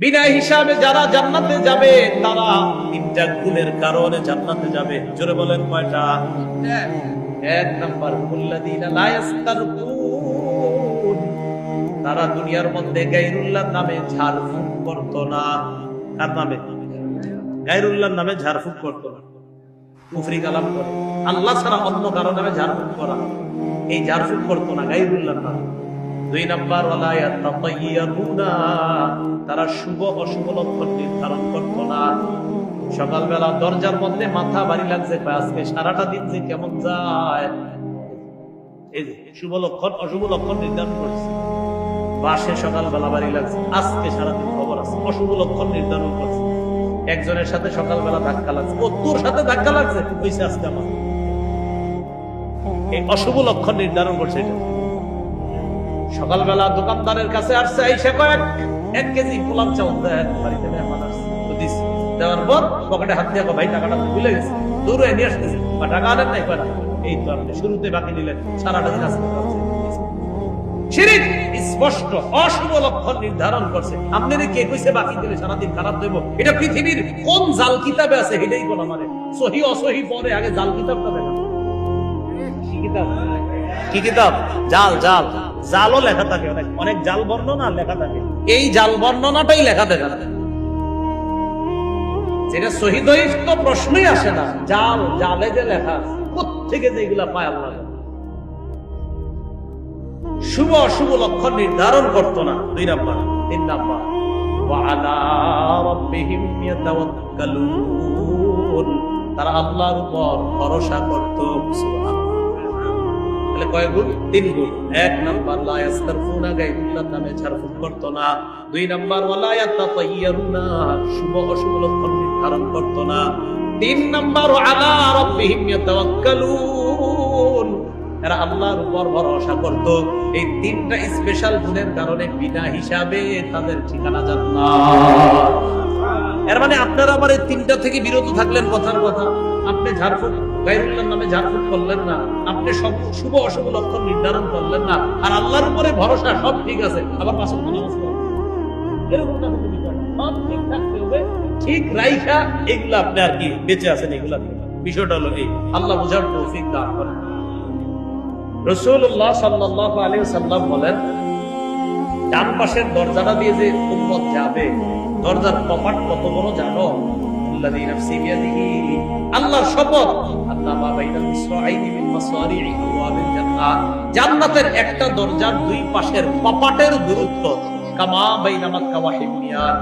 বিনা হিসাবে যারা জান্নাতে যাবে তারা তিনটা গুণের কারণে জান্নাতে যাবে। জোরে বলেন কয়টা? এক নাম্বার, আল্লাযীনা লা ইস্তারকুন, তারা দুনিয়ার মধ্যে গায়রুল্লাহর নামে ঝাড়ফুঁক করতো না। কার নামে? গায়রুল্লাহর নামে ঝাড়ফুঁক করতো না, কুফরি কালাম করে। আল্লাহ ছাড়া অন্য কারো নামে ঝাড়ফুঁক করা, এই ঝাড়ফুঁক করতো না গায়রুল্লাহর নামে। দুই নাম্বার, ওয়ালা ইয়াতাতায়্যারুনা, তারা শুভ অশুভ লক্ষণ নির্ধারণ করতো না। সকালবেলা দরজার মধ্যে মাথা ভারী লাগছে, আজকে সারাটা দিন যে কেমন যায়, এই যে শুভ লক্ষণ অশুভ লক্ষণ নির্ধারণ করছে। বাসে সকালবেলা ভারী লাগছে, আজকে সারাদিন খবর আছে, অশুভ লক্ষণ নির্ধারণ করছে। একজনের সাথে সকালবেলা ধাক্কা লাগছে, ও তোর সাথে ধাক্কা লাগছে, হয়েছে আজকে আমার, এই অশুভ লক্ষণ নির্ধারণ করছে। এটা সকালবেলা দোকানদারের কাছে আসছে, আইসা এক কেজি পোলাও চাউল দেয়, বাড়িতে মেহমান আসছে, তো দিছি। দেওয়ার পর পকেটে হাত দিয়ে ভাই টাকাটা ভুলে গেছে, দৌড়ে নিয়ে আসতেছে, বা টাকা আনেন নাই কয়টা, এই তো আপনি শুরুতে বাকি দিলেন, সারাটা দিন আসতে শিরিক স্পষ্ট অশুভ লক্ষণ নির্ধারণ করছে। আপনাদের কে কইছে বাকি দিলে সারাদিন খারাপ দেব? এটা পৃথিবীর কোন জাল কিতাবে আছে এটাই বলা, মানে সহি অসহি পরে আগে জাল কিতাবটা দেখা। কি কিতাব? কি কিতাব? জাল। জাল জালও লেখা থাকে, অনেক জাল বর্ণনা লেখা থাকে, এই জাল বর্ণনাটাই লেখা দেখা থাকে, যেটা সহি দঈফ তো প্রশ্নই আসে না। জাল, জালে যে লেখা কোত্থেকে যে এগুলা পায় আল্লাহ। শুভ অশুভ লক্ষণ নির্ধারণ করতো না। দুই নাম্বার। তিন নাম্বার, ওয়া আলা রাব্বিহিম ইয়াতাওয়াক্কালুন, তারা আল্লাহর উপর ভরসা করত। তাহলে কয় গুণ? তিন গুণ। এক নাম্বার, লা ইস্তারফুনা, গায়রুল্লাহর নামে ঝাড়ফুঁক করতো না। দুই নাম্বার, ওয়ালা ইয়াতাতায়্যারুনা, শুভ অশুভ লক্ষণ নির্ধারণ করতো না। তিন নাম্বার, আলা রাব্বিহিম ইয়াতাওয়াক্কালুন, এরা আল্লাহর উপর ভরসা করত। এই তিনটা স্পেশাল গুণের কারণে বিনা হিসাবে তাদের ঠিকানা জান্নাত। এর মানে আপনারা আবার এই তিনটা থেকে বিরত থাকলেন। কথার কথা, আপনি ঝাড়ফুঁক গায়রুল্লাহর নামে ঝাড়ফুঁক করলেন না, আপনি সব শুভ অশুভ লক্ষণ নির্ধারণ করলেন না, আর আল্লাহর উপরে ভরসা, সব ঠিক আছে, আবার পাঁচ ওয়াক্ত নামাজ পড়েন। এরকমটা কিন্তু বিষয় না, সব ঠিক থাকতে হবে, ঠিক রাইখা এগুলা আপনি আর কি বেঁচে আছেন। এগুলা বিষয়টা হলো এই, আল্লাহ বুঝার তৌফিক দান করেন। রাসূলুল্লাহ সাল্লাল্লাহু আলাইহি ওয়াসাল্লাম বলেন, ডান পাশের দরজাটা দিয়ে যে উম্মত যাবে, দরজার কপাট কত বড় জানো? আল্লাযী নাফসি বিয়াদিহি, আল্লাহর শপথ, আল্লাহ মা বাইনাল মিসরাইনি মিন মাসারি'i আবওয়াবিল জান্নাহ, জান্নাতের একটা দরজার দুই পাশের কপাটের দূরত্ব কামা বাইনা মাক্কা ওয়া হিমিয়ার,